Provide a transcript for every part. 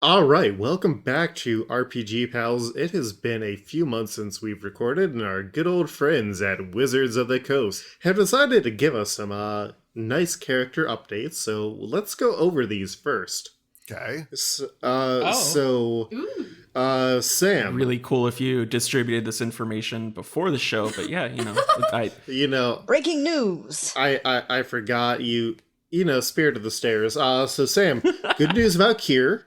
All right, welcome back to RPG Pals. It has been a few months since we've recorded, and our good old friends at Wizards of the Coast have decided to give us some nice character updates. So let's go over these first. Okay. Sam. Really cool if you distributed this information before the show, but yeah, Breaking news. I forgot you. Spirit of the Stairs. So Sam, good news about Kier.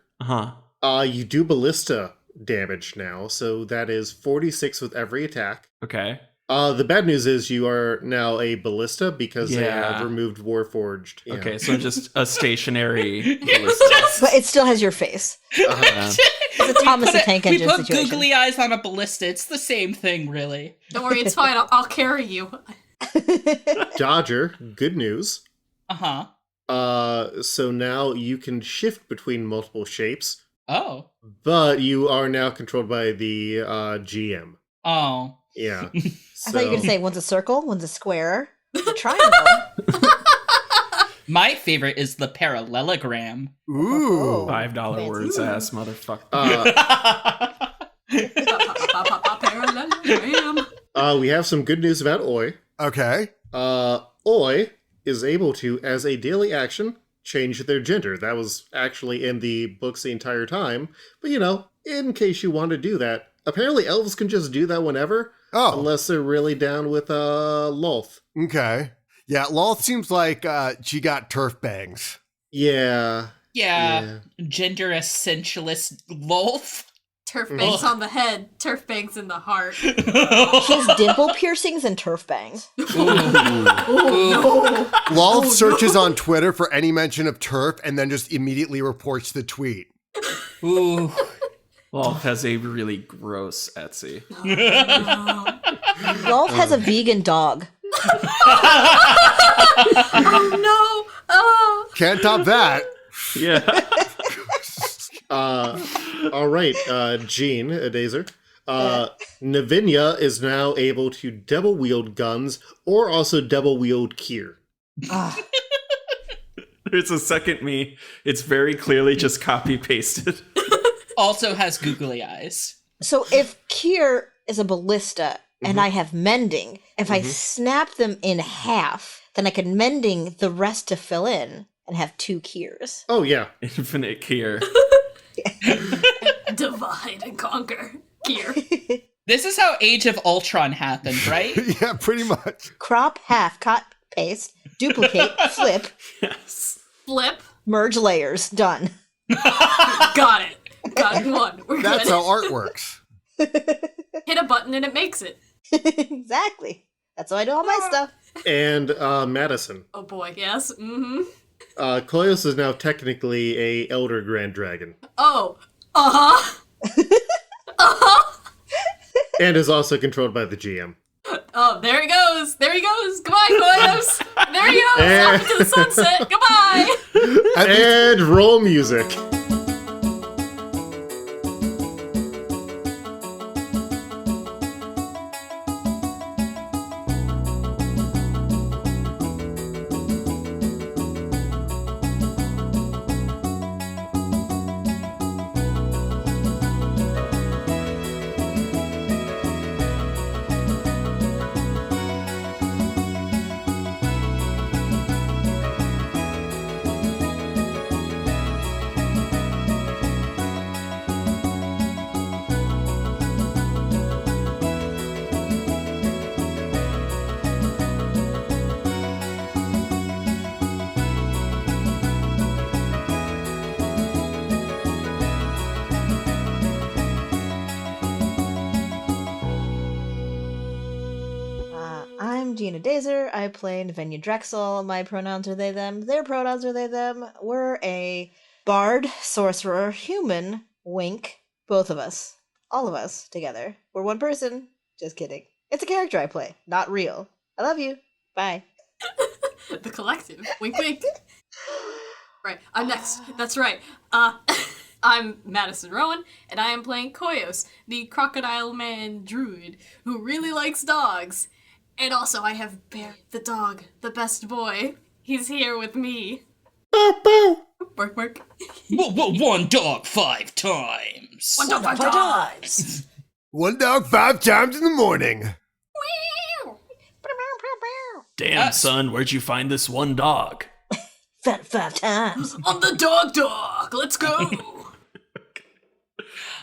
You do ballista damage now, so that is 46 with every attack. Okay. The bad news is you are now a ballista because they have removed Warforged. Yeah. Okay, so just a stationary ballista. But it still has your face. It's a Thomas the Tank Engine situation. We put situation. googly eyes on a ballista. It's the same thing, really. Don't worry, it's fine. I'll carry you. Dodger, good news. Uh-huh. So now you can shift between multiple shapes. Oh. But you are now controlled by the GM. Oh. Yeah. I thought you were going to say one's a circle, one's a square, one's a triangle. My favorite is the parallelogram. Ooh. $5 fancy. words ass motherfucker. We have some good news about Oi. Okay. Oi is able to, as a daily action, change their gender. That was actually in the books the entire time. But, in case you want to do that, apparently elves can just do that whenever. Oh. Unless they're really down with Lolth. Okay. Yeah, Lolth seems like she got turf bangs. Yeah. Yeah. Gender essentialist Lolth. Turf bangs on the head, turf bangs in the heart. She has dimple piercings and turf bangs. Lolth searches on Twitter for any mention of turf and then just immediately reports the tweet. Ooh. Lolth has a really gross Etsy. Rolf has a vegan dog. Oh no! Oh! Can't top that. Yeah. All right, Jean, Dazer. Nivenya is now able to double wield guns or also double wield Kier. There's a second me. It's very clearly just copy pasted. Also has googly eyes. So if Kier is a ballista and I have mending, if I snap them in half, then I can mending the rest to fill in and have 2 Kiers. Oh, yeah. Infinite Kier. Divide and conquer. Kier. This is how Age of Ultron happened, right? Yeah, pretty much. Crop, half, cut, paste, duplicate, flip, Yes. Flip. merge layers. Done. Got it. Got one. We're That's good. how art works. Hit a button and it makes it. Exactly. That's how I do all my stuff. And Madison. Oh boy, yes. Mm-hmm. Koios is now technically a Elder Grand Dragon. Oh. Uh-huh. Uh-huh. And is also controlled by the GM. Oh, there he goes. There he goes. Goodbye, Koios. There he goes. Off into the sunset. Goodbye. And roll music. I'm Gina Dazer. I play Nivenya Drexel. My pronouns are they, them. Their pronouns are they, them. We're a bard, sorcerer, human, wink. Both of us. All of us together. We're one person. Just kidding. It's a character I play, not real. I love you. Bye. The collective. Wink, wink. Right, I'm next. That's right. I'm Madison Rowan, and I am playing Koios, the crocodile man druid who really likes dogs. And also, I have Bear, the dog, the best boy. He's here with me. Bow, bow. Bark, bark. One dog 5 times. One dog 5 times. One dog 5 times in the morning. Damn, son, where'd you find this one dog? Five times. On the dog. Let's go.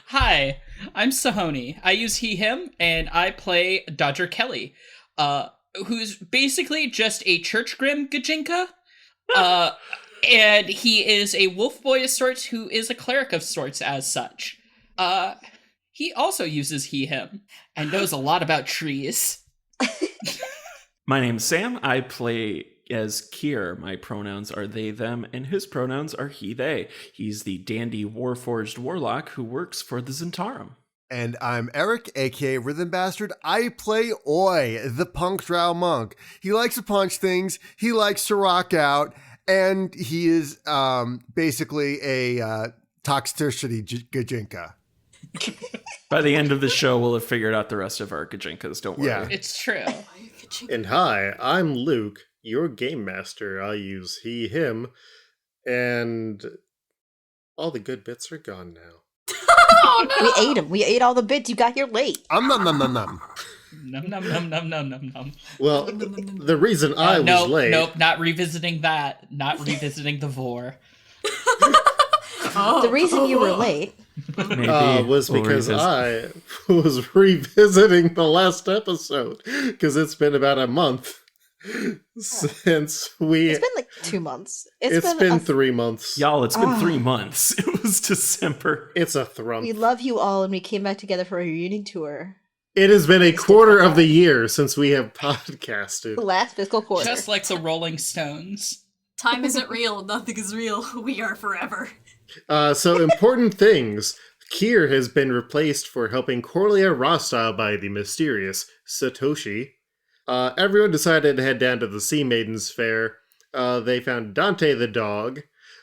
Hi, I'm Sahoni. I use he, him, and I play Dodger Kelly, who's basically just a church grim Gajinka. And he is a wolf boy of sorts who is a cleric of sorts as such. He also uses he, him, and knows a lot about trees. My name's Sam. I play as Kier. My pronouns are they, them, and his pronouns are he, they. He's the dandy warforged warlock who works for the Zentarum. And I'm Eric, aka Rhythm Bastard. I play Oi, the punk drow monk. He likes to punch things, he likes to rock out, and he is basically a toxicity gajinka. By the end of the show, we'll have figured out the rest of our Gajinkas, don't worry. Yeah. It's true. And hi, I'm Luke, your game master. I use he, him, and all the good bits are gone now. Oh, no. We ate them. We ate all the bits. You got here late. Nom. Num num. Well, the reason I was late... Nope, not revisiting that. Not revisiting the vor. Oh. The reason you were late. Maybe was we'll because revisit. I was revisiting the last episode, because it's been about a month since we... It's been like 2 months. It's been 3 months. Y'all, it's been 3 months. It was December. It's a thrump. We love you all, and we came back together for a reunion tour. It has been a quarter of the year since we have podcasted. The last fiscal quarter. Just like the Rolling Stones. Time isn't real. Nothing is real. We are forever. So important things. Kier has been replaced for helping Corlia Rostyle by the mysterious Satoshi. Everyone decided to head down to the Sea Maidens Fair. They found Dante the dog.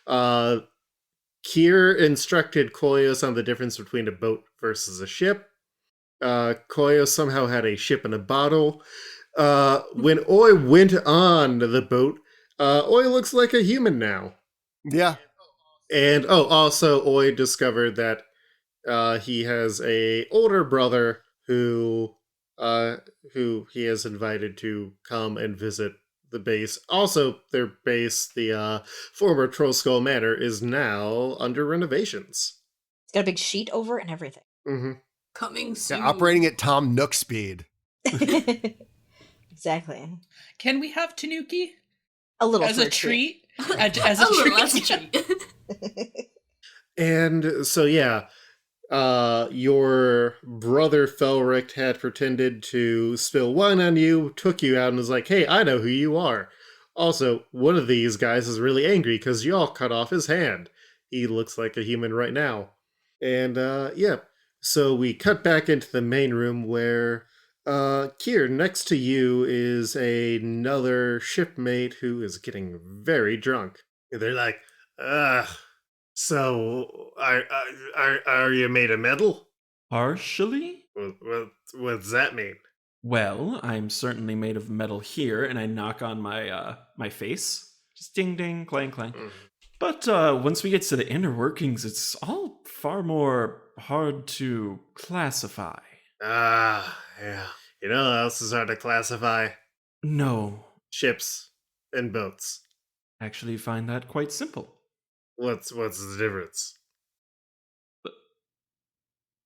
Kier instructed Koyos on the difference between a boat versus a ship. Koyos somehow had a ship in a bottle. When Oi went on the boat, Oi looks like a human now. Yeah. And also Oi discovered that he has a older brother who he has invited to come and visit the base. Also, their base, the former Troll Skull Manor, is now under renovations. It's got a big sheet over it and everything. Mm-hmm. Coming soon. Yeah, operating at Tom Nook speed. Exactly. Can we have Tanuki? A little As for a treat? As A a little, treat? as a treat. And so, yeah, your brother Felric had pretended to spill wine on you, took you out, and was like, hey, I know who you are. Also, one of these guys is really angry because y'all cut off his hand. He looks like a human right now. And, yeah, so we cut back into the main room where, Kier, next to you is another shipmate who is getting very drunk. And they're like, so, are you made of metal? Partially? What's that mean? Well, I'm certainly made of metal here, and I knock on my my face. Just ding ding, clang clang. But once we get to the inner workings, it's all far more hard to classify. Yeah. You know what else is hard to classify? No, Ships and boats. actually find that quite simple. What's the difference?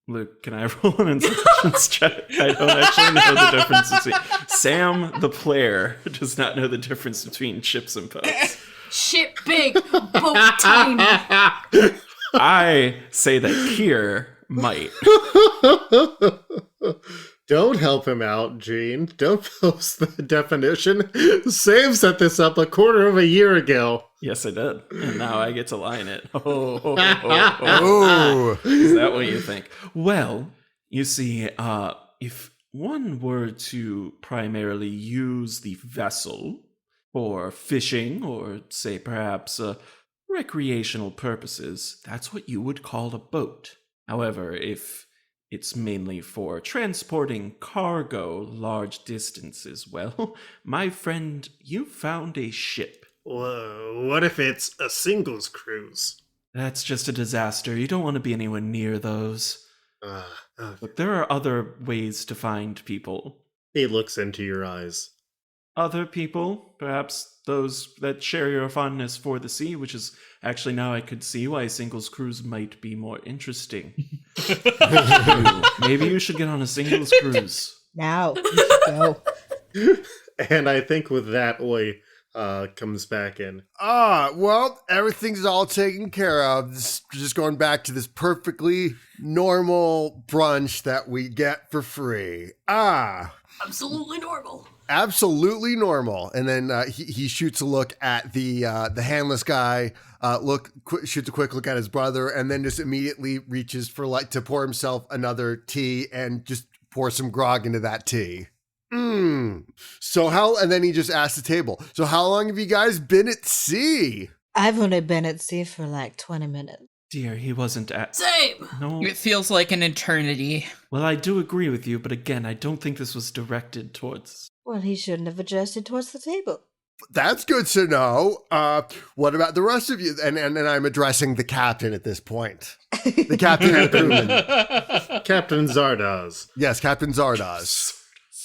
Luke, can I roll an intelligence check? I don't actually know the difference between... Sam, the player, does not know the difference between ships and boats. Ship big, boat tiny. I say that Kier might. Don't help him out, Gene. Don't post the definition. Sam set this up a quarter of a year ago. Yes, I did. And now I get to lie in it. Oh. Ooh. Is that what you think? Well, you see, if one were to primarily use the vessel for fishing or, say, perhaps recreational purposes, that's what you would call a boat. However, if it's mainly for transporting cargo large distances, well, my friend, you found a ship. What if it's a singles cruise? That's just a disaster. You don't want to be anywhere near those. Look, there are other ways to find people. He looks into your eyes. Other people, perhaps those that share your fondness for the sea, which is actually now I could see why singles cruise might be more interesting. Maybe you should get on a singles cruise. Now, you should go. And I think with that, Oi comes back in. Well, everything's all taken care of. Just going back to this perfectly normal brunch that we get for free. Absolutely normal. Absolutely normal. And then he shoots a look at the handless guy. Shoots a quick look at his brother, and then just immediately reaches for to pour himself another tea and just pour some grog into that tea. And then he just asks the table, so how long have you guys been at sea? I've only been at sea for like 20 minutes. Dear, he wasn't at... Same. No. It feels like an eternity. Well, I do agree with you, but again, I don't think this was directed towards... Well, he shouldn't have adjusted towards the table. That's good to know. What about the rest of you? And I'm addressing the captain at this point. The captain and the crewman. Captain Zardoz. Yes, Captain Zardoz.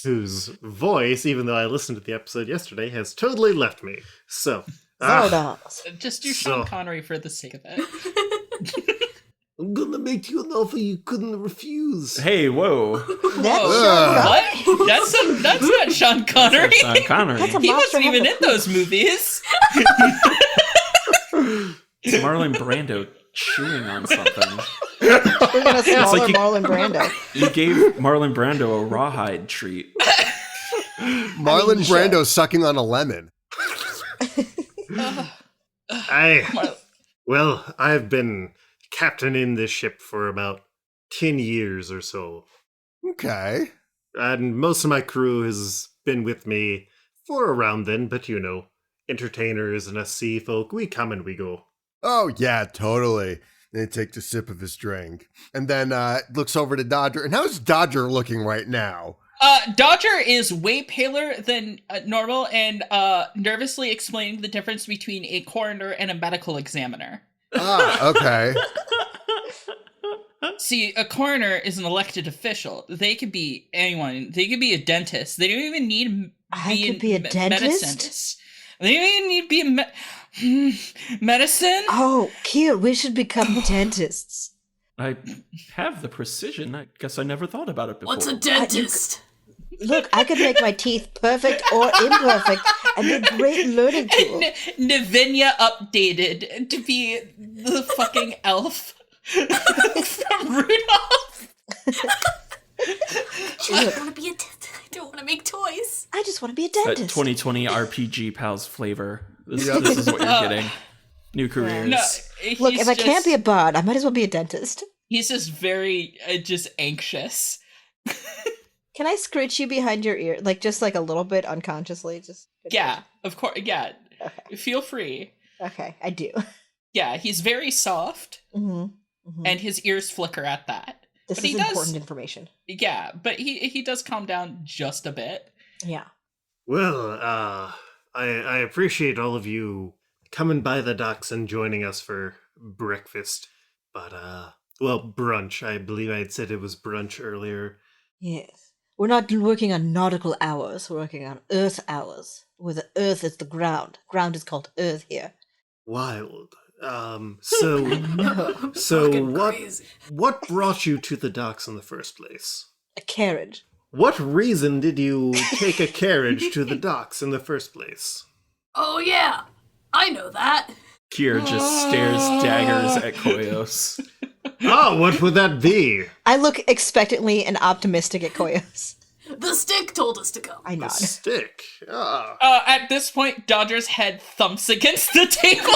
Whose voice, even though I listened to the episode yesterday, has totally left me. So... Zardoz. Just do Sean Connery for the sake of it. I'm gonna make you an offer you couldn't refuse. Hey, whoa. What? That's not Sean Connery. That's Sean Connery. That's a He monster wasn't even having in those movies. It's Marlon Brando chewing on something. We're gonna smaller like you- Marlon Brando. You gave Marlon Brando a rawhide treat. Marlon Brando sucking on a lemon. I've been captaining this ship for about 10 years or so. Okay. And most of my crew has been with me for around then, but entertainers and us sea folk, we come and we go. Oh, yeah, totally. Then he takes a sip of his drink. And then looks over to Dodger. And how's Dodger looking right now? Dodger is way paler than normal and nervously explaining the difference between a coroner and a medical examiner. Okay. See, a coroner is an elected official. They could be anyone. They could be a dentist. They don't even need be a dentist? They don't even need to be a medicine. Oh, cute. We should become dentists. I have the precision. I guess I never thought about it before. What's a dentist? Look, I could make my teeth perfect or imperfect, and they're great learning tools. Nivenya updated to be the fucking elf from Rudolph. I want to be a dentist. I don't want to make toys. I just want to be a That dentist. 2020 RPG Pals flavor. This is what you're getting. New careers. No, Look, he's if I can't just- be a bard, I might as well be a dentist. He's just very, just anxious. Can I scritch you behind your ear, just a little bit unconsciously? Yeah, of course. Yeah, Okay. feel free. Okay, I do. Yeah, he's very soft, Mm-hmm. and his ears flicker at that. This but is he does- important information. Yeah, but he does calm down just a bit. Yeah. Well, I appreciate all of you coming by the docks and joining us for breakfast. But, brunch. I believe I had said it was brunch earlier. Yes. We're not working on nautical hours. We're working on Earth hours, where the Earth is the ground. Ground is called Earth here. Wild. Fucking crazy. What brought you to the docks in the first place? A carriage. What reason did you take a carriage to the docks in the first place? Oh yeah, I know that. Kier just stares daggers at Koyos. What would that be? I look expectantly and optimistic at Koyos. The stick told us to come. I A nod. stick. At this point, Dodger's head thumps against the table.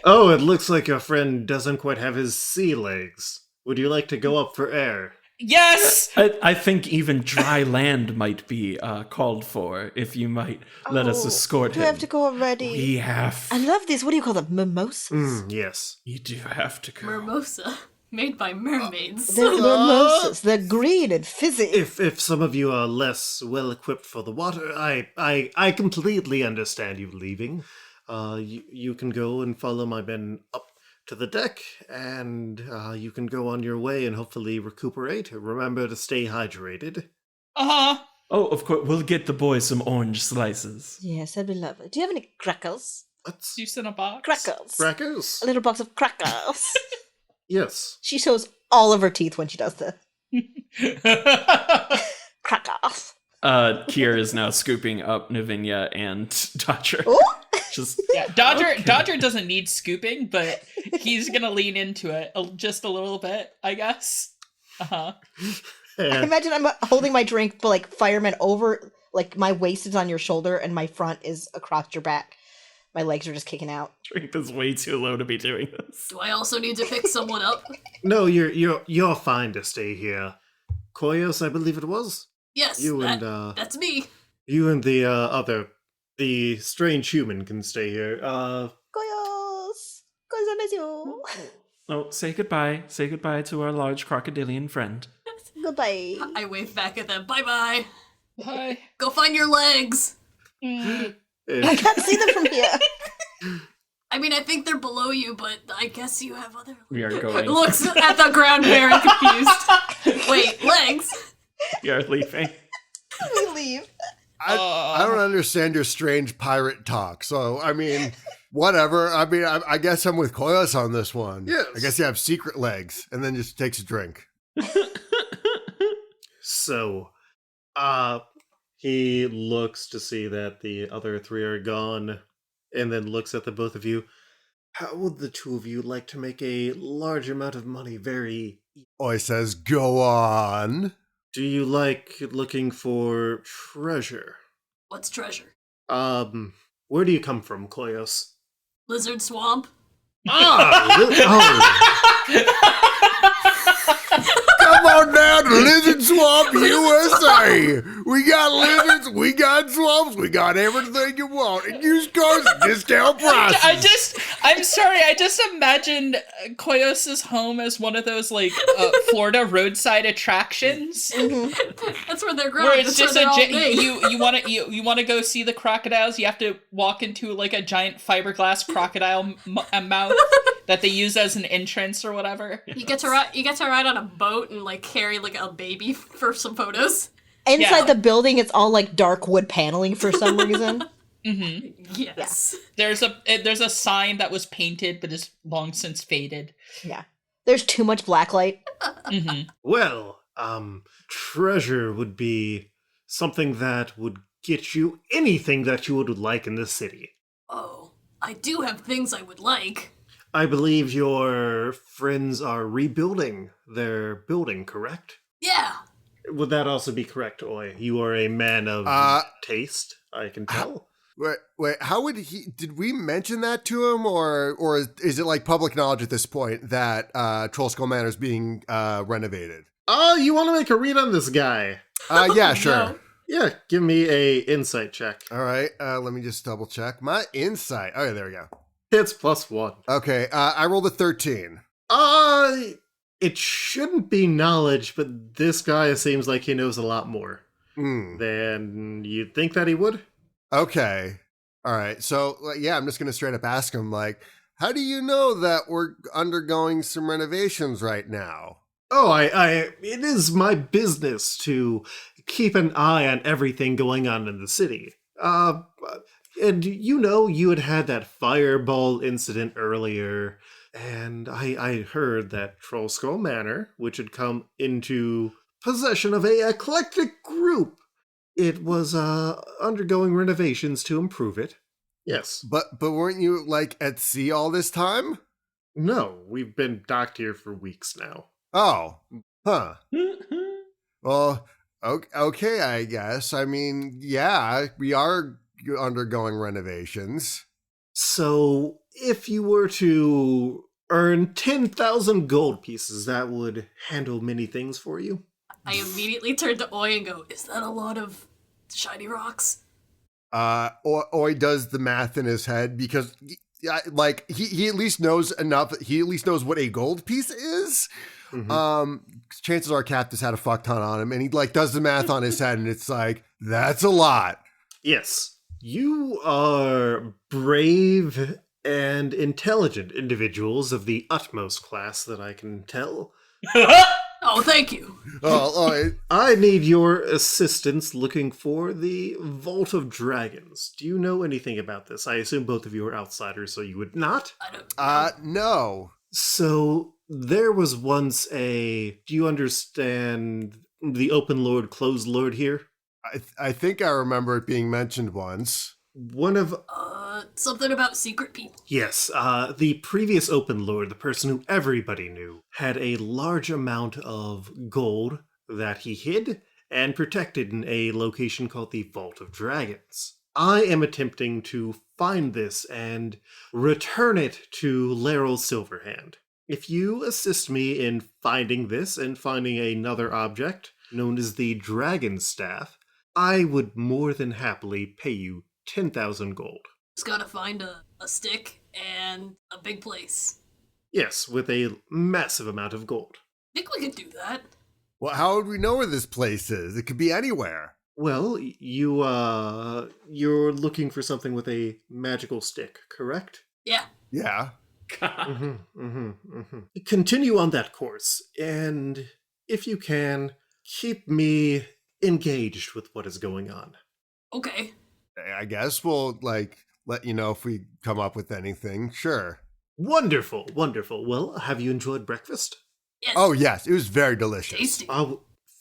Oh, it looks like your friend doesn't quite have his sea legs. Would you like to go up for air? Yes! I think even dry land might be called for, if you might let us escort Do him. we have to go already? We have. I love these. What do you call them? Mimosas? Yes. You do have to go. Mimosa. Made by mermaids. They're mimosas. They're green and fizzy. If some of you are less well equipped for the water, I completely understand you leaving. You can go and follow my men up to the deck, and you can go on your way and hopefully recuperate. Remember to stay hydrated. Uh-huh. Oh, of course, we'll get the boys some orange slices. Yes, that'd be lovely. Do you have any crackers? Let's Juice in a box. Crackers. crackers. A little box of crackers. Yes. She shows all of her teeth when she does this. Crackers. Kier is now scooping up Nivenya and Dodger. Ooh. Just Yeah, Dodger doesn't need scooping, but he's gonna lean into it just a little bit, I guess. Uh-huh. Imagine I'm holding my drink, but like fireman over, like my waist is on your shoulder and my front is across your back. My legs are just kicking out. drink is way too low to be doing this. Do I also need to pick someone up? No, you're fine to stay here. Koyos, I believe it was. Yes, That's me. You and the strange human can stay here. Koyos! Koyos, I miss you. Oh, say goodbye. Say goodbye to our large crocodilian friend. Goodbye. I wave back at them. Bye-bye. Hi. Go find your legs. I can't see them from here. I mean, I think they're below you, but I guess you have other... We are going. Looks at the ground very confused. Wait, legs? We are leaving. We leave. I don't understand your strange pirate talk. So, I mean, whatever. I mean, I guess I'm with Koyos on this one. Yes. I guess you have secret legs, and then just takes a drink. So, he looks to see that the other three are gone, and then looks at the both of you. How would the two of you like to make a large amount of money very... Oi says, go on. Do you like looking for treasure? What's treasure? Where do you come from, Koyos? Lizard swamp? Come on down to Lizard Swamp, USA. We got lizards, we got swamps, we got everything you want. And used cars at discount prices. I'm sorry, I just imagined Koyos' home as one of those, like, Florida roadside attractions. That's where they're growing. Where it's That's just where they're all made. you want to go see the crocodiles, you have to walk into, like, a giant fiberglass crocodile mouth that they use as an entrance or whatever. You get to ride on a boat and like carry like a baby for some photos. Inside Yeah. the building, it's all like dark wood paneling for some reason. Yes. There's a sign that was painted but is long since faded. Yeah. There's too much blacklight. Well, treasure would be something that would get you anything that you would like in this city. Oh, I do have things I would like. I believe your friends are rebuilding their building, correct? Yeah. Would that also be correct, Oi? You are a man of taste, I can tell. Wait, how would he, did we mention that to him, or is it like public knowledge at this point that Troll Skull Manor is being renovated? Oh, you want to make a read on this guy? Yeah, sure. No. Yeah, give me a insight check. All right, let me just double check. My insight. Okay, there we go. It's +1. Okay, I rolled a 13. It shouldn't be knowledge, but this guy seems like he knows a lot more than you'd think that he would. Okay. All right. So, yeah, I'm just going to straight up ask him, like, how do you know that we're undergoing some renovations right now? Oh, it is my business to keep an eye on everything going on in the city. And you had that fireball incident earlier, and I heard that Troll Skull Manor, which had come into possession of a eclectic group, it was undergoing renovations to improve it. Yes. But weren't you, like, at sea all this time? No, we've been docked here for weeks now. Oh. Huh. Well, okay, I guess. I mean, yeah, we are undergoing renovations. So, if you were to earn 10,000 gold pieces, that would handle many things for you. I immediately turn to Oi and go, is that a lot of shiny rocks? Oi does the math in his head because yeah, like he at least knows enough. He at least knows what a gold piece is. Mhm. Chances are Cactus had a fuck ton on him, and he like does the math on his head, and it's like that's a lot. Yes, you are brave and intelligent individuals of the utmost class that I can tell. Oh, thank you. I need your assistance looking for the Vault of Dragons. Do you know anything about this? I assume both of you are outsiders, so you would not. I don't. No. So there was once a. Do you understand the open lord, closed lord here? I think I remember it being mentioned once. One of Something about secret people. Yes, the previous Open Lord, the person who everybody knew, had a large amount of gold that he hid and protected in a location called the Vault of Dragons. I am attempting to find this and return it to Laryl Silverhand. If you assist me in finding this and finding another object known as the Dragon Staff, I would more than happily pay you 10,000 gold. Just gotta find a stick and a big place. Yes, with a massive amount of gold. Think we could do that? Well, how would we know where this place is? It could be anywhere. Well, you're looking for something with a magical stick, correct? Yeah. Yeah. Continue on that course, and if you can, keep me engaged with what is going on. Okay. I guess we'll like let you know if we come up with anything. Sure. Wonderful, wonderful. Well, have you enjoyed breakfast? Yes. Oh yes, it was very delicious. Tasty.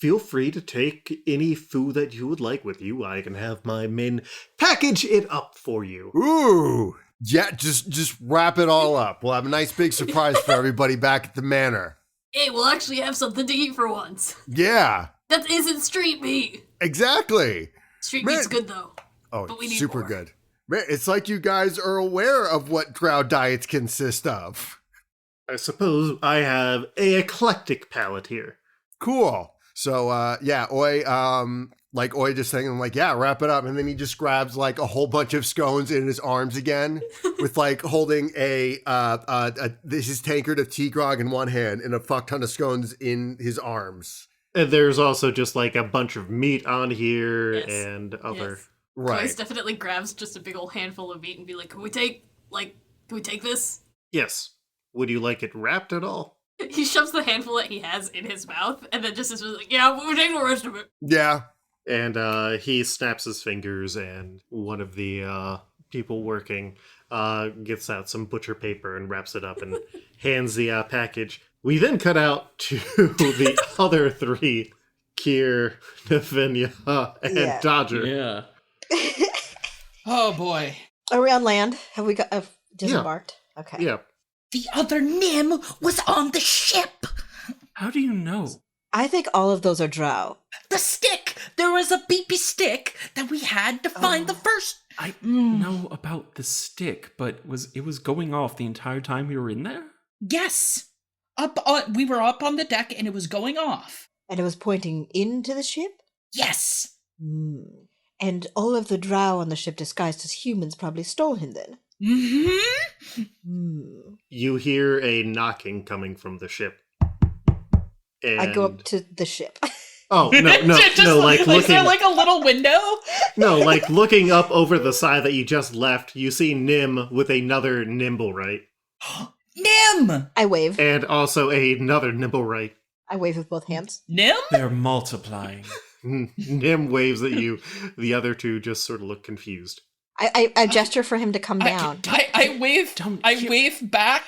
Feel free to take any food that you would like with you. I can have my men package it up for you. Ooh. Yeah, just wrap it all up. We'll have a nice big surprise for everybody back at the manor. Hey, we'll actually have something to eat for once. Yeah. That isn't street meat. Exactly. Street Man. meat's good though. Oh, But we need super more. good. Man, it's like you guys are aware of what drow diets consist of. I suppose I have a eclectic palate here. Cool. So yeah, Oi Oi just saying, I'm like, yeah, wrap it up. And then he just grabs like a whole bunch of scones in his arms again, with like holding his tankard of tea grog in one hand and a fuck ton of scones in his arms. And there's also just like a bunch of meat on here Yes. and other. Yes. Right. Joyce definitely grabs just a big old handful of meat and be like, can we take this? Yes. Would you like it wrapped at all? He shoves the handful that he has in his mouth and then just is like, yeah, we'll take the rest of it. Yeah. And he snaps his fingers, and one of the people working gets out some butcher paper and wraps it up and hands the package. We then cut out to the other three, Kier, Nivenya, and Yeah. Dodger. Yeah. Oh boy. Are we on land? Have we got disembarked? Okay. Yeah. The other Nim was on the ship. How do you know? I think all of those are drow. The stick. There was a beepy stick that we had to find the first. I know about the stick, but it was going off the entire time we were in there? Yes. We were up on the deck and it was going off. And it was pointing into the ship? Yes. And all of the drow on the ship disguised as humans probably stole him then. Mm-hmm. You hear a knocking coming from the ship. And... I go up to the ship. Oh, no, Just like is looking... there like a little window? No, like looking up over the side that you just left, you see Nim with another nimble right. Nim! I wave. And also another nimble right. I wave with both hands. Nim? They're multiplying. Nim waves at you. The other two just sort of look confused. I gesture for him to come down. I wave back.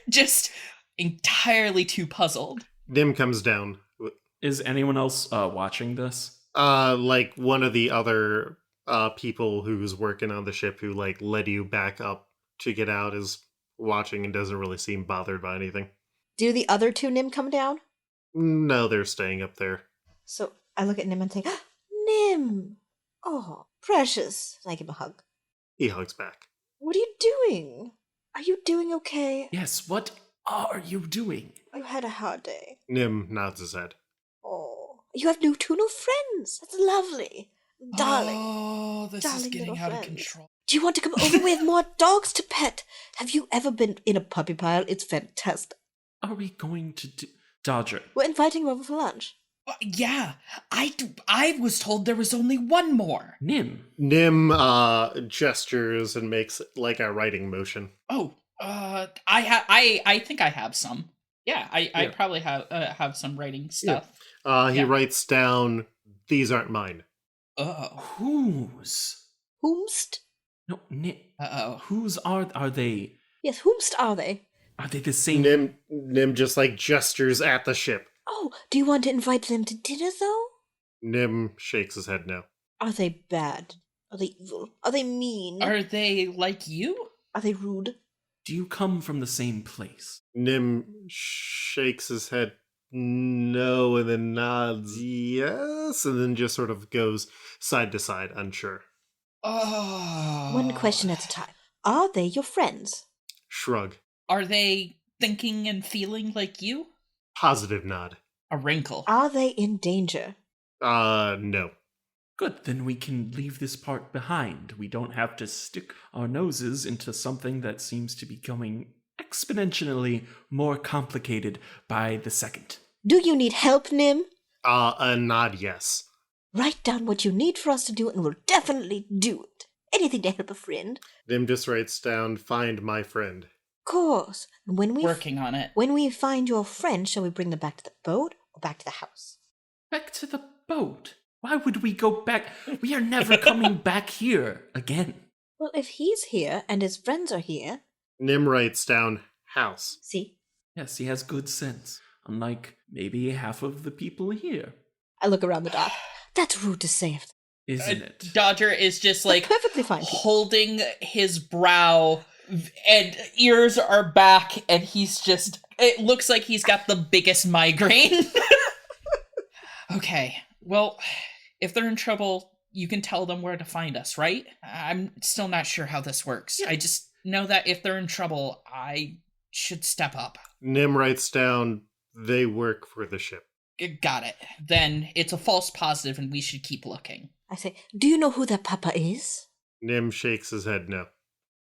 Just entirely too puzzled. Nim comes down. Is anyone else watching this? Like one of the other people who's working on the ship who like led you back up to get out is watching and doesn't really seem bothered by anything. Do the other two Nim come down? No, they're staying up there. So I look at Nim and say, Nim! Oh, precious. And I give him a hug. He hugs back. What are you doing? Are you doing okay? Yes, what are you doing? You had a hard day. Nim nods his head. Oh, you have two new friends. That's lovely. Darling. Oh, this is Darling getting little out of friends. control. Do you want to come over? We have more dogs to pet. Have you ever been in a puppy pile? It's fantastic. Are we going to do... Dodger, We're inviting him over for lunch. Yeah, I was told there was only one more. Nim. Nim gestures and makes like a writing motion. Oh, I think I have some. Yeah, I Yeah. probably have some writing stuff. He Yeah. writes down, "These aren't mine." Oh, Whose? Whomst? No, Nim. uh-oh. Whose are they? Yes, whomst are they? Are they the same? Nim just like gestures at the ship. Oh, do you want to invite them to dinner, though? Nim shakes his head no. Are they bad? Are they evil? Are they mean? Are they like you? Are they rude? Do you come from the same place? Nim shakes his head no and then nods yes and then just sort of goes side to side, unsure. Oh. One question at a time. Are they your friends? Shrug. Are they thinking and feeling like you? Positive nod. A wrinkle. Are they in danger? No. Good, then we can leave this part behind. We don't have to stick our noses into something that seems to be becoming exponentially more complicated by the second. Do you need help, Nim? A nod yes. Write down what you need for us to do and we'll definitely do it. Anything to help a friend. Nim just writes down, "Find my friend." Of course. And Working on it. when we find your friend, shall we bring them back to the boat or back to the house? Back to the boat. Why would we go back? We are never coming back here again. Well, if he's here and his friends are here, Nim writes down, "House." see? Yes, he has good sense. Unlike maybe half of the people here. I look around the dock. That's rude to say of them. Isn't it? Dodger is just They're like perfectly fine people. holding his brow and ears are back and he's just it looks like he's got the biggest migraine. Okay. Well, if they're in trouble, you can tell them where to find us, right? I'm still not sure how this works. I just know that if they're in trouble, I should step up. Nim writes down, "They work for the ship." Got it. Then it's a false positive and we should keep looking. I say, do you know who that papa is? Nim shakes his head no.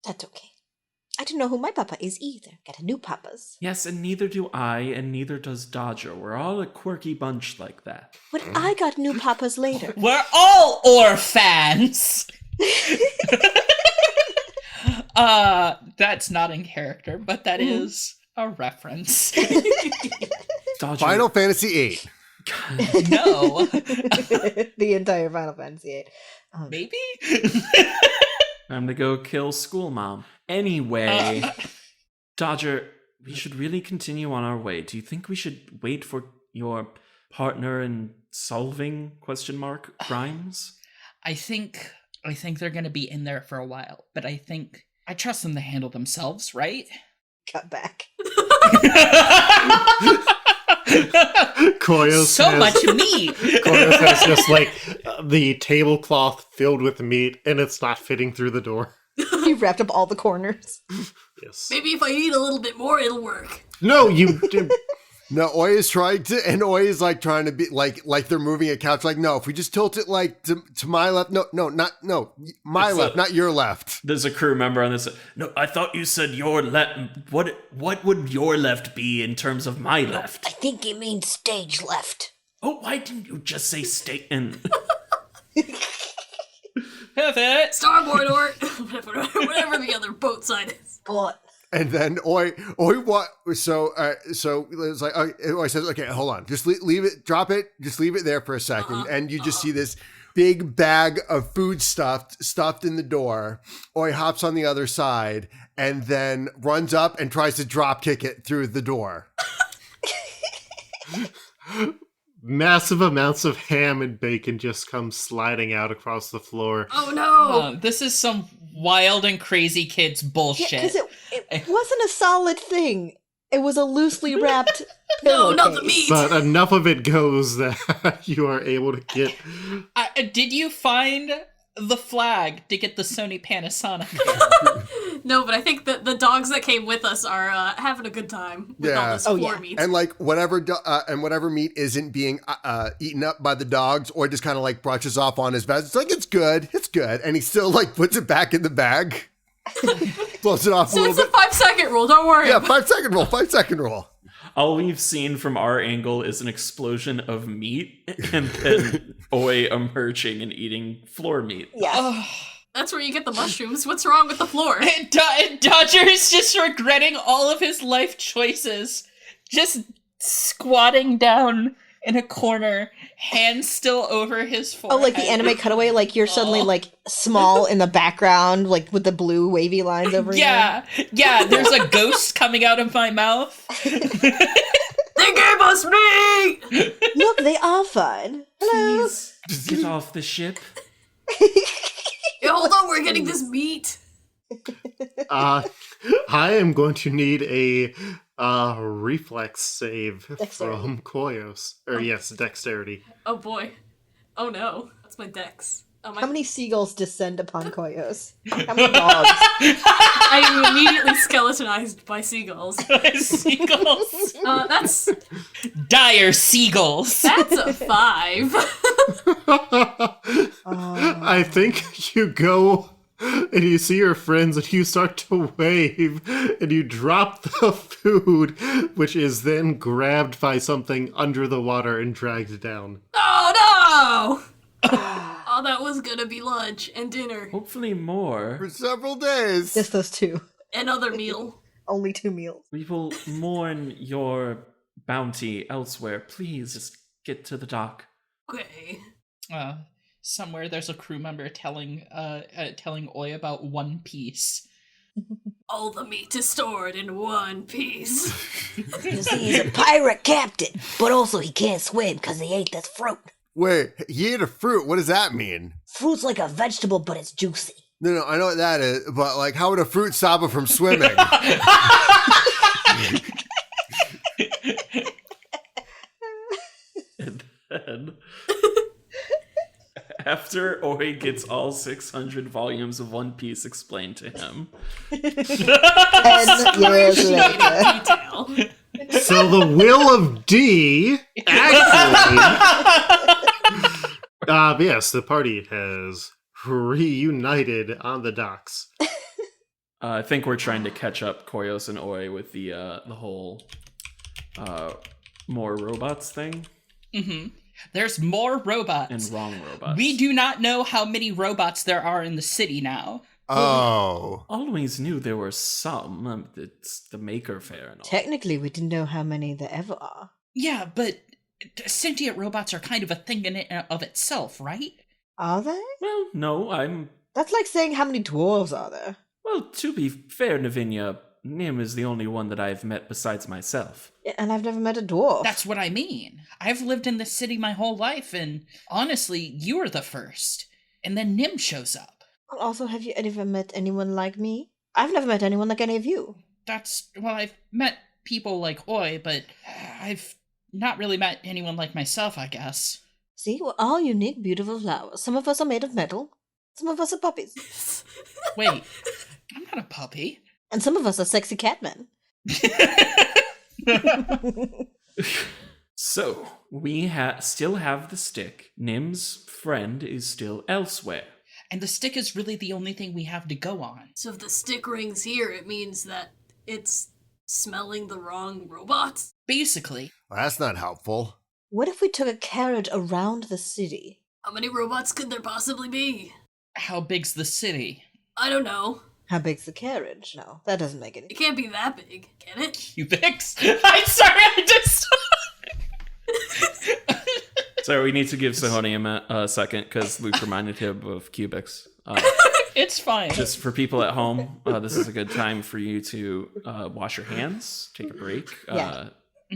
That's okay. I don't know who my papa is either. Got a new papas. Yes, and neither do I, and neither does Dodger. We're all a quirky bunch like that. But I got new papas later. We're all orphans. That's not in character, but that is a reference. Dodger. Final Fantasy VIII. No. The entire Final Fantasy VIII. Maybe? Time to go kill school mom. Anyway, Dodger, we should really continue on our way. Do you think we should wait for your partner in solving crimes? I think they're gonna be in there for a while, but I trust them to handle themselves, right? Cut back. Koyos So has, much meat. Koyos has just like the tablecloth filled with meat and it's not fitting through the door. You wrapped up all the corners. Yes. Maybe if I eat a little bit more, it'll work. No, you did. No, Oi is trying to, and Oi is like trying to be like they're moving a couch. Like, no, if we just tilt it like to my left, my It's left, not your left. There's a crew member on this. No, I thought you said your left. What would your left be in terms of my left? I think he means stage left. Oh, why didn't you just say stay in? Pivot. Starboard or whatever the other boat side is. But And then Oi, what? So it's like Oi says, okay, hold on, just leave it, drop it, just leave it there for a second, and you just see this big bag of food stuffed in the door. Oi hops on the other side and then runs up and tries to drop kick it through the door. Massive amounts of ham and bacon just come sliding out across the floor. Oh no! This is some wild and crazy kids bullshit. because it wasn't a solid thing. It was a loosely wrapped No, not the pillowcase. meat. But enough of it goes that you are able to get. Did you find the flag to get the Sony Panasonic. No, but I think that the dogs that came with us are having a good time with all Yeah. this Oh, floor yeah. meat. And like whatever meat isn't being eaten up by the dogs or just kind of like brushes off on his vest. It's like, it's good. And he still like puts it back in the bag. Blows it off a So little it's a bit. 5-second rule. Don't worry. Yeah, about 5-second rule. All we've seen from our angle is an explosion of meat and then Oi emerging and eating floor meat. Yeah. That's where you get the mushrooms. What's wrong with the floor? Dodger is just regretting all of his life choices, just squatting down in a corner, hands still over his Oh, forehead. like the anime cutaway, like you're suddenly like small in the background, like with the blue wavy lines over you. Yeah, there's a ghost coming out of my mouth. They gave us meat! Look, they are fun. Hello. Please get off the ship. Yeah, hold on, we're getting this meat. I am going to need a reflex save Dexterity. from Koyos. Or yes, dexterity. Oh boy. Oh no. That's my dex. How many seagulls descend upon Koyos? How many dogs? I am immediately skeletonized by seagulls. Seagulls. That's Dire seagulls. a 5. I think you go and you see your friends and you start to wave and you drop the food, which is then grabbed by something under the water and dragged down. Oh no! Oh, that was gonna be lunch and dinner. Hopefully more. For several days. Just those two. Another meal. Only 2 meals. We will mourn your bounty elsewhere. Please just get to the dock. Okay. Somewhere there's a crew member telling Oi about One Piece. All the meat is stored in one piece. You see, he's a pirate captain, but also he can't swim because he ate this fruit. Wait, he ate a fruit. What does that mean? Fruit's like a vegetable, but it's juicy. No, I know what that is, but like, how would a fruit stop it from swimming? And then, after Oi gets all 600 volumes of One Piece explained to him, 10 years later. Detail. So the will of D actually. Yes, the party has reunited on the docks. I think we're trying to catch up Koyos and Oi with the whole more robots thing Mm-hmm. There's more robots. and wrong robots. We do not know how many robots there are in the city now. Oh. always knew there were some. It's the Maker Fair and all. Technically, we didn't know how many there ever are. Yeah, but sentient robots are kind of a thing in and of itself, right? Are they? Well, no, That's like saying how many dwarves are there. well, to be fair, Nivenya, Nim is the only one that I've met besides myself. Yeah, and I've never met a dwarf. That's what I mean. I've lived in this city my whole life, and honestly, you were the first. And then Nim shows up. Well, also, have you ever met anyone like me? I've never met anyone like any of you. I've met people like Oi, but I've not really met anyone like myself, I guess. See, we're all unique, beautiful flowers. Some of us are made of metal. Some of us are puppies. Wait, I'm not a puppy. And some of us are sexy catmen. So, we still have the stick. Nim's friend is still elsewhere. And the stick is really the only thing we have to go on. So if the stick rings here, it means that it's smelling the wrong robots? Basically, Well, that's not helpful. What if we took a carriage around the city? How many robots could there possibly be? how big's the city? I don't know. How big's the carriage? No, that doesn't make any It can't be that big, can it? Cubics? I'm sorry, I just... So we need to give Sahoni a second because Luke reminded him of cubics. It's fine. Just for people at home, this is a good time for you to wash your hands, take a break. Yeah.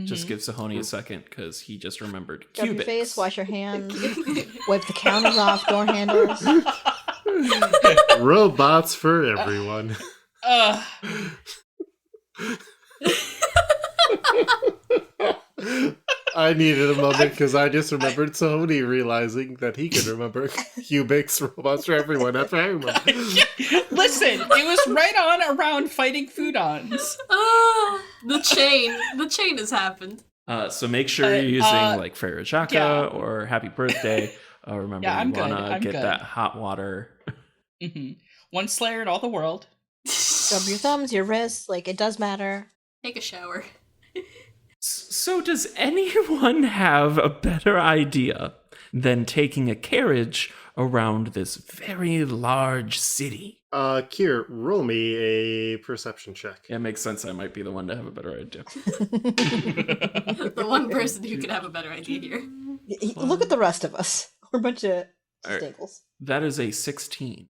Just give Sahoni a second because he just remembered Rub your cubics. face, wash your hands, wipe the counters off, door handles. Robots for everyone. I needed a moment because I just remembered Sony realizing that he can remember Ubix robots for everyone after everyone. Listen, it was right on around fighting foodons. The chain has happened. So make sure you're using like Farajaka yeah. or Happy Birthday. Remember, Yeah, I'm you want good, to I'm get good. that hot water. One Slayer in all the world. Rub your thumbs, your wrists, like it does matter. Take a shower. So does anyone have a better idea than taking a carriage around this very large city? Kier, roll me a perception check. Yeah, it makes sense. I might be the one to have a better idea. The one person who could have a better idea here. Look at the rest of us. We're a bunch of Alright. stinkles. That is a 16.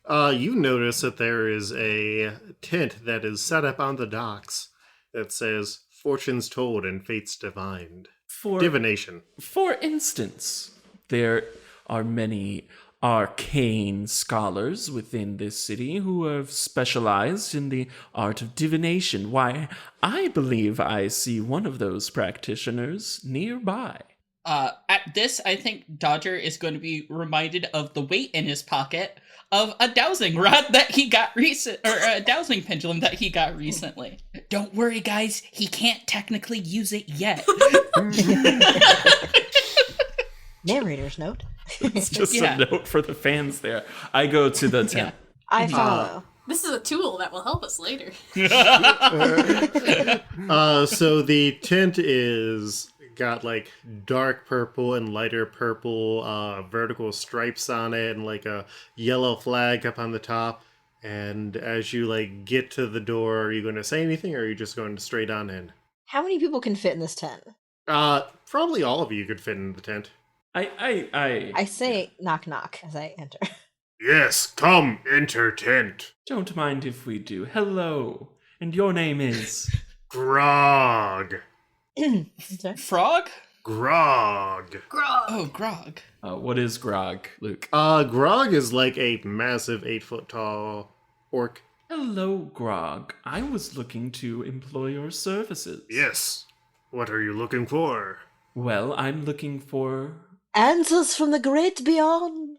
You notice that there is a tent that is set up on the docks that says "Fortunes told and fates divined." Divination. For instance, there are many arcane scholars within this city who have specialized in the art of divination. Why, I believe I see one of those practitioners nearby. At this, I think Dodger is going to be reminded of the weight in his pocket of a dowsing rod that he got or a dowsing pendulum that he got recently. Don't worry, guys. He can't technically use it yet. Narrator's note. It's just Yeah. a note for the fans there. I go to the tent. I follow. This is a tool that will help us later. So the tent is got like dark purple and lighter purple vertical stripes on it and like a yellow flag up on the top. And as you like get to the door, are you going to say anything or are you just going straight on in? How many people can fit in this tent? Probably all of you could fit in the tent. I say knock knock as I enter. Yes, come enter tent. Don't mind if we do. Hello. And your name is? Grog. Sorry? Frog? Grog. Grog. Oh, Grog. What is Grog, Luke? Grog is like a massive 8-foot tall orc. Hello, Grog. I was looking to employ your services. Yes. What are you looking for? Well, I'm looking for, Answers from the great beyond.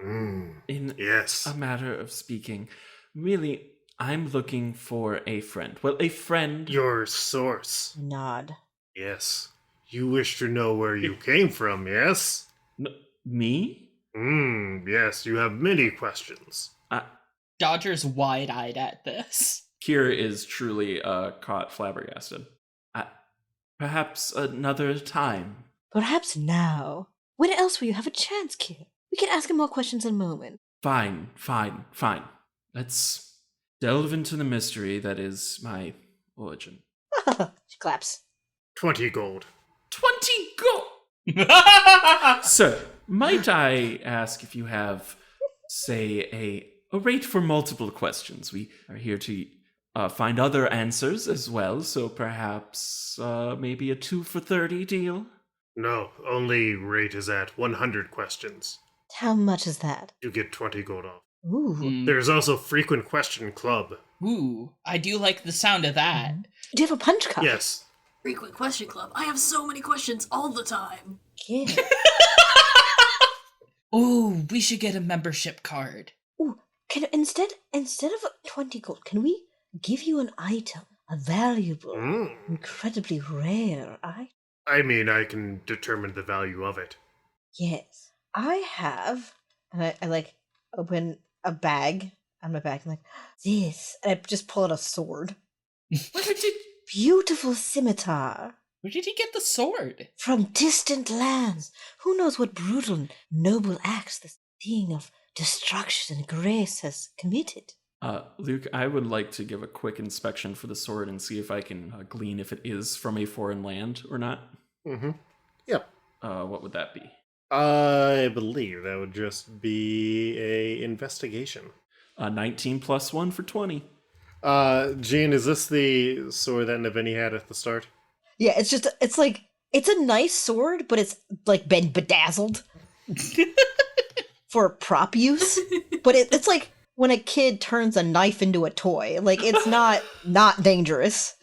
in Yes. a matter of speaking, really, I'm looking for a friend. Well, a friend. Your source. Nod. Yes. You wish to know where you came from, yes? Me? Yes, you have many questions. Dodger's wide-eyed at this. Kira is truly caught flabbergasted. Perhaps another time. Perhaps now. When else will you have a chance, kid? We can ask him more questions in a moment. Fine. Let's delve into the mystery that is my origin. She claps. 20 gold. 20 gold! Sir, might I ask if you have, say, a rate for multiple questions? We are here to find other answers as well, so perhaps maybe a 2 for 30 deal? No, only rate is at 100 questions. How much is that? You get 20 gold off. Ooh. There's also frequent question club. Ooh, I do like the sound of that. Do you have a punch card? Yes. Frequent question club. I have so many questions all the time. Kid. Ooh, we should get a membership card. Ooh, instead of 20 gold, can we give you an item? A valuable, incredibly rare item? I mean, I can determine the value of it. Yes. I have, and I like open a bag on my back. I'm like, this, and I just pull out a sword. Beautiful scimitar Where did he get the sword? from distant lands. Who knows what brutal, noble acts this being of destruction and grace has committed? Luke, I would like to give a quick inspection for the sword and see if I can glean if it is from a foreign land or not. Yep. What would that be? I believe that would just be a investigation. 19 plus 1 for 20. Jean, is this the sword that Nivenya had at the start? Yeah, it's a nice sword, but it's like been bedazzled for prop use. But it's like when a kid turns a knife into a toy. Like, it's not dangerous.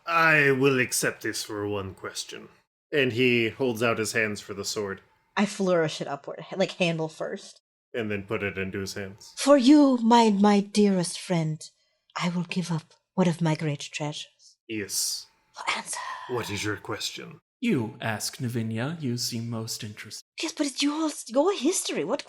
I will accept this for one question. And he holds out his hands for the sword I flourish it upward, like handle first. and then put it into his hands. For you, my dearest friend, I will give up one of my great treasures. Yes. For answer. What is your question? You ask, Nivenya. You seem most interested. Yes, but it's your history. What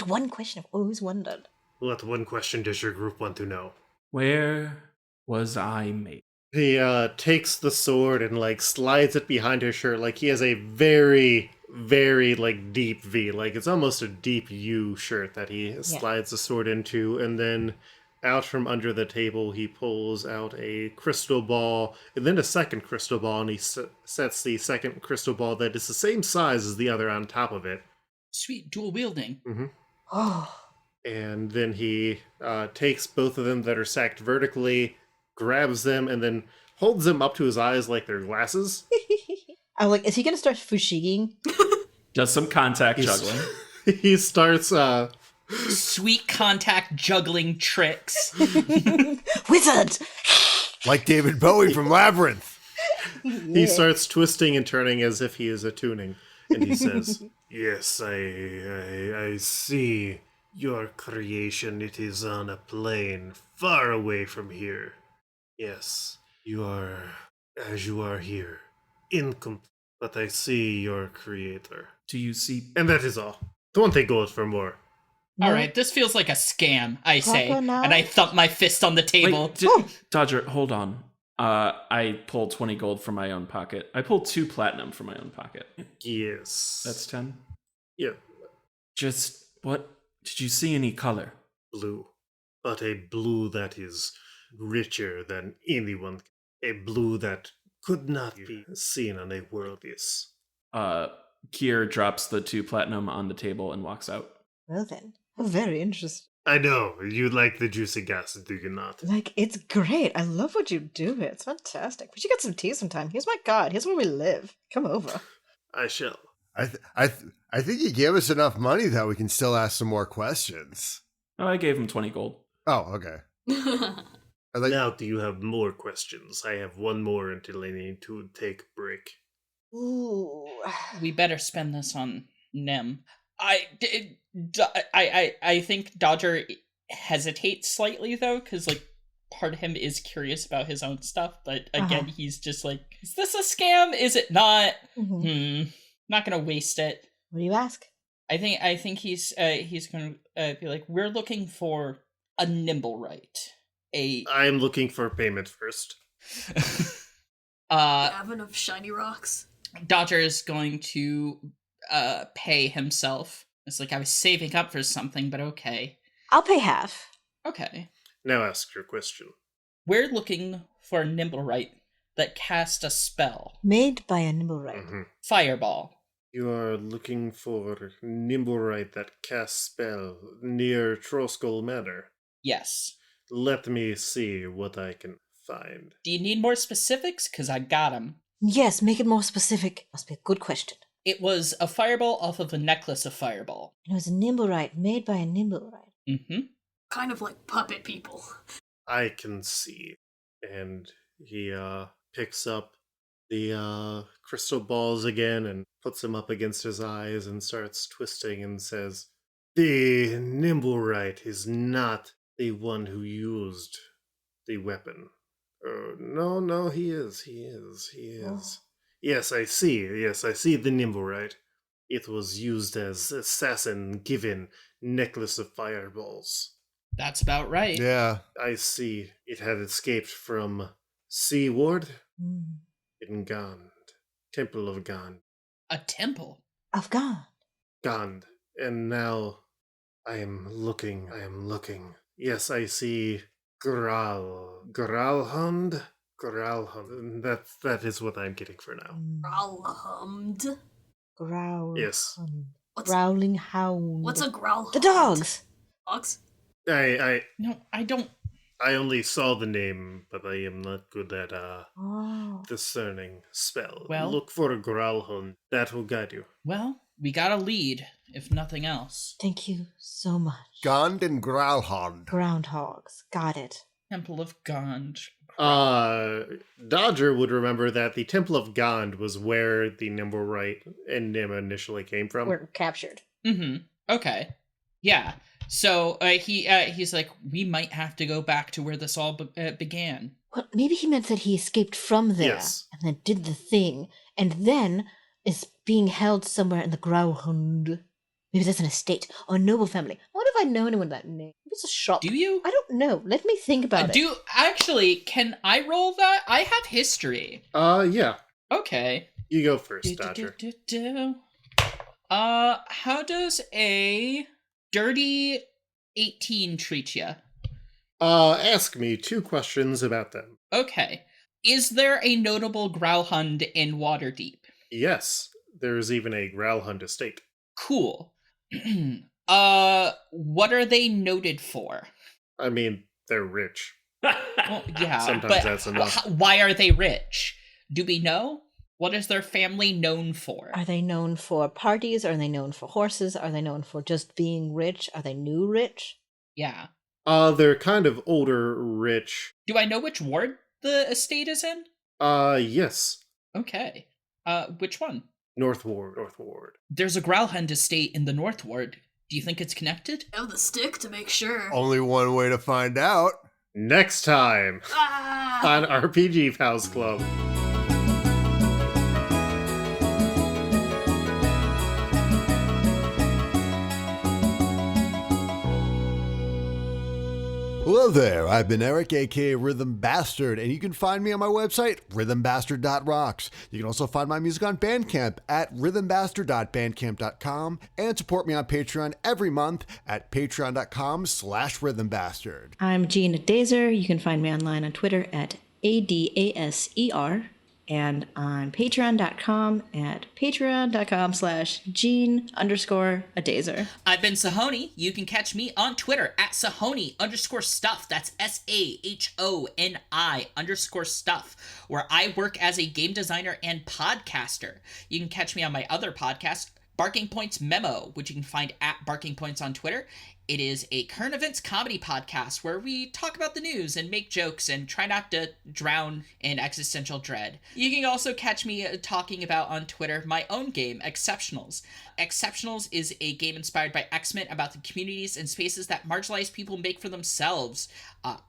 one question I've always wondered. What one question does your group want to know? Where was I made? He takes the sword and like slides it behind his shirt. Like he has a very, very like deep V. Like it's almost a deep U shirt that he slides the sword into, and then out from under the table he pulls out a crystal ball and then a second crystal ball, and he sets the second crystal ball that is the same size as the other on top of it. Sweet dual wielding. Mm-hmm. Oh. And then he takes both of them that are stacked vertically, grabs them, and then holds them up to his eyes like they're glasses. I'm like, is he gonna start fushigging? Does some contact juggling. He starts Sweet contact juggling tricks. Wizard! Like David Bowie from Labyrinth. he starts twisting and turning as if he is attuning. And he says, "Yes, I see your creation. It is on a plane far away from here. Yes, you are as you are here. Incomplete. But I see your creator. Do you see? And that is all. Don't take gold for more." No? All right, this feels like a scam, I say. Crocodile? And I thump my fist on the table. Wait, Dodger, hold on. I pulled 20 gold from my own pocket. I pulled 2 platinum from my own pocket. Yes. That's 10. Yeah, Just what? Did you see any color? blue. But a blue that is richer than anyone. A blue that could not be seen on a world this. Kier drops the 2 platinum on the table and walks out. Well then, very interesting. I know, you like the juicy gas, do you not? Like, it's great. I love what you do. It's fantastic. We should get some tea sometime. Here's my god. Here's where we live. Come over. I shall. I think you gave us enough money that we can still ask some more questions. Oh, I gave him 20 gold. Oh, okay. I like, Now, do you have more questions? I have one more until I need to take a break. Ooh. We better spend this on Nem. I think Dodger hesitates slightly though, because like part of him is curious about his own stuff, but again he's just like, is this a scam? Is it not? Mhm. Not gonna waste it. What do you ask? I think he's gonna be like, we're looking for a Nimblewright. I'm looking for payment first. Have enough shiny rocks. Dodger is going to pay himself. It's like, I was saving up for something, but okay. I'll pay half. Okay. Now ask your question. We're looking for a Nimblewright that cast a spell. Made by a Nimblewright. Mhm. Fireball. You are looking for Nimblewright that casts spell near Trollskull Manor. Yes. Let me see what I can find. Do you need more specifics? Because I got them. Yes, make it more specific. Must be a good question. It was a fireball off of a necklace of fireball. And it was a Nimblewright made by a Nimblewright. Mm-hmm. Kind of like puppet people. I can see. And he picks up the crystal balls again and puts them up against his eyes and starts twisting and says, "The Nimblewright is not the one who used the weapon. No, he is. Oh. Yes, I see the Nimblewright. It was used as assassin given necklace of fireballs. That's about right. yeah. I see. It had escaped from Seaward Mm. in Gand. Temple of Gand. A temple. Afghan. Gand. And now I am looking. Yes, I see Gralhund. That is what I'm getting for now. Growlhund. Growl. Yes. What's Growling hound. what's a growlhund? The dogs. Dogs? No, I don't. I only saw the name, but I am not good at Oh. discerning spell. Well- Look for a Growlhund. That will guide you. Well, we got a lead, if nothing else. Thank you so much. Gond and Growlhond. Groundhogs. Got it. Temple of Gond, Dodger would remember that the Temple of Gond was where the Nimblewright and Nim initially came from. Were captured. Mm-hmm. Okay. Yeah. So he's like, we might have to go back to where this all began. Well, maybe he meant that he escaped from there Yes. and then did the thing and then is being held somewhere in the Grauhund. Maybe that's an estate or a noble family. I wonder if I know anyone that name. Maybe it's a shop. Do you? I don't know. Let me think about it. Actually, can I roll that? I have history. Yeah. Okay. You go first, Dodger. How does a dirty 18 treat you? Ask me 2 questions about them. Okay. Is there a notable Growlhund in Waterdeep? Yes, there's even a Growlhund estate. Cool. What are they noted for? I mean, they're rich. Well, yeah, Sometimes but that's enough. why are they rich? Do we know? What is their family known for? Are they known for parties? Are they known for horses? Are they known for just being rich? Are they new rich? Yeah. They're kind of older, rich. Do I know which ward the estate is in? Yes. Okay. Which one? North Ward. There's a Growlhund estate in the North Ward. Do you think it's connected? Have the stick to make sure. Only one way to find out. Next time Ah! on RPG Pals Club. Hello there, I've been Eric, aka Rhythm Bastard, and you can find me on my website, rhythmbastard.rocks. You can also find my music on Bandcamp at rhythmbastard.bandcamp.com and support me on Patreon every month at patreon.com/rhythmbastard. I'm Gina Dazer. You can find me online on Twitter at ADASER and on patreon.com at patreon.com/Gene_a-Dazer. I've been Sahoni. You can catch me on Twitter at Sahoni_stuff. That's SAHONI_stuff, where I work as a game designer and podcaster. You can catch me on my other podcast, Barking Points Memo, which you can find at Barking Points on Twitter. It is a current events comedy podcast where we talk about the news and make jokes and try not to drown in existential dread. You can also catch me talking about on Twitter my own game, Exceptionals. Exceptionals is a game inspired by X-Men about the communities and spaces that marginalized people make for themselves.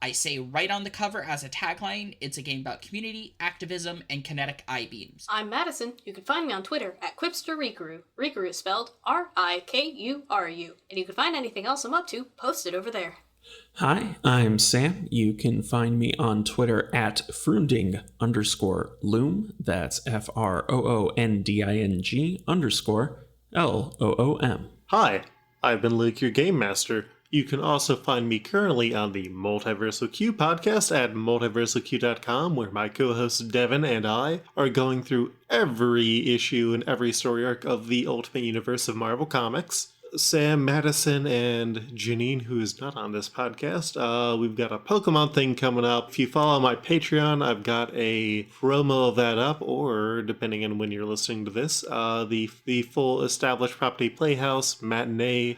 I say right on the cover as a tagline, it's a game about community, activism, and kinetic eye beams. I'm Madison. You can find me on Twitter at QuipsterRikuru. Rikuru is spelled R-I-K-U-R-U. And you can find anything else I'm up to posted over there. Hi, I'm Sam. You can find me on Twitter at Froonding_Loom. That's FROONDING_LOOM. Hi, I've been Luke, your Game Master. You can also find me currently on the Multiversal Q podcast at multiversalq.com, where my co-host Devin and I are going through every issue and every story arc of the Ultimate Universe of Marvel Comics. Sam, Madison, and Janine, who is not on this podcast, we've got a Pokemon thing coming up. If you follow my Patreon, I've got a promo of that up, or depending on when you're listening to this, the full Established Property Playhouse matinee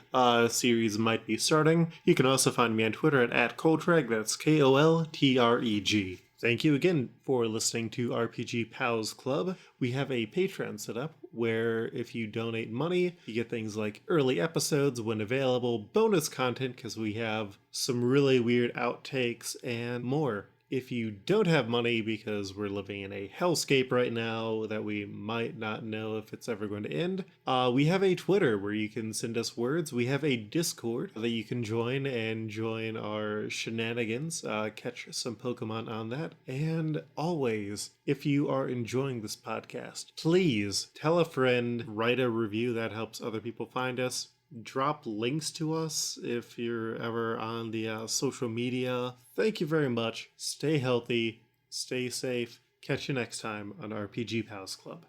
series might be starting. You can also find me on Twitter at @Coltreg, that's KOLTREG. Thank you again for listening to RPG Pals Club. We have a Patreon set up where if you donate money, you get things like early episodes when available, bonus content because we have some really weird outtakes, and more. If you don't have money because we're living in a hellscape right now that we might not know if it's ever going to end, we have a Twitter where you can send us words. We have a Discord that you can join and join our shenanigans, catch some Pokemon on that. And always, if you are enjoying this podcast, please tell a friend, write a review that helps other people find us. Drop links to us if you're ever on the social media. Thank you very much. Stay healthy, stay safe. Catch you next time on RPG Pals Club.